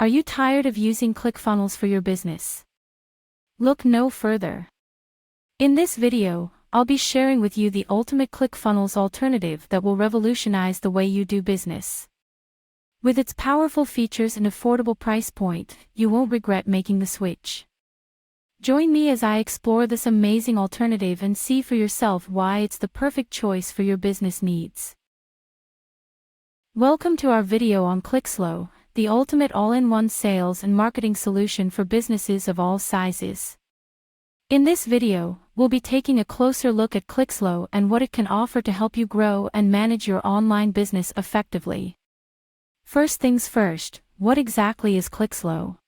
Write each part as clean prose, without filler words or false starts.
Are you tired of using ClickFunnels for your business? Look no further. In this video, I'll be sharing with you the ultimate ClickFunnels alternative that will revolutionize the way you do business. With its powerful features and affordable price point, you won't regret making the switch. Join me as I explore this amazing alternative and see for yourself why it's the perfect choice for your business needs. Welcome to our video on Clixlo, the ultimate all-in-one sales and marketing solution for businesses of all sizes. In this video, we'll be taking a closer look at Clixlo and what it can offer to help you grow and manage your online business effectively. First things first, what exactly is Clixlo?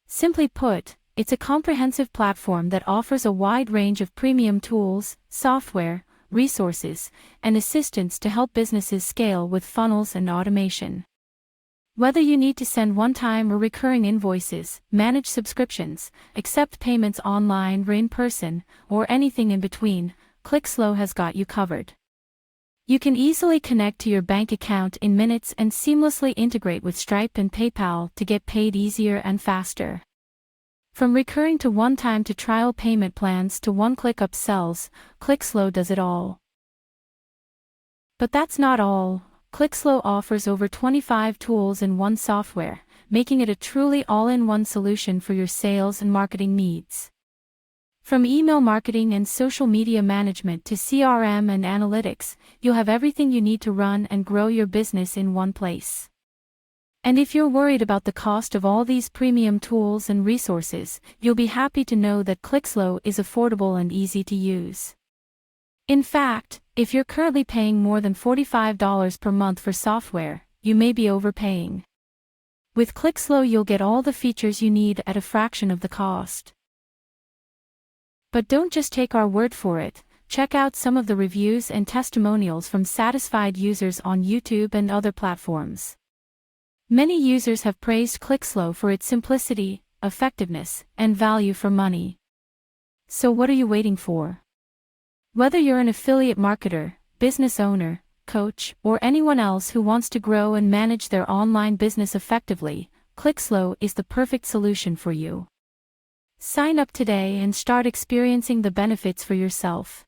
Simply put, it's a comprehensive platform that offers a wide range of premium tools, software, resources, and assistance to help businesses scale with funnels and automation. Whether you need to send one-time or recurring invoices, manage subscriptions, accept payments online or in person, or anything in between, Clixlo has got you covered. You can easily connect to your bank account in minutes and seamlessly integrate with Stripe and PayPal to get paid easier and faster. From recurring to one-time to trial payment plans to one-click upsells, Clixlo does it all. But that's not all. Clixlo offers over 25 tools in one software, making it a truly all-in-one solution for your sales and marketing needs. From email marketing and social media management to CRM and analytics, you'll have everything you need to run and grow your business in one place. And if you're worried about the cost of all these premium tools and resources, you'll be happy to know that Clixlo is affordable and easy to use. In fact, if you're currently paying more than $45 per month for software, you may be overpaying. With Clixlo, you'll get all the features you need at a fraction of the cost. But don't just take our word for it. Check out some of the reviews and testimonials from satisfied users on YouTube and other platforms. Many users have praised Clixlo for its simplicity, effectiveness, and value for money. So what are you waiting for? Whether you're an affiliate marketer, business owner, coach, or anyone else who wants to grow and manage their online business effectively, Clixlo is the perfect solution for you. Sign up today and start experiencing the benefits for yourself.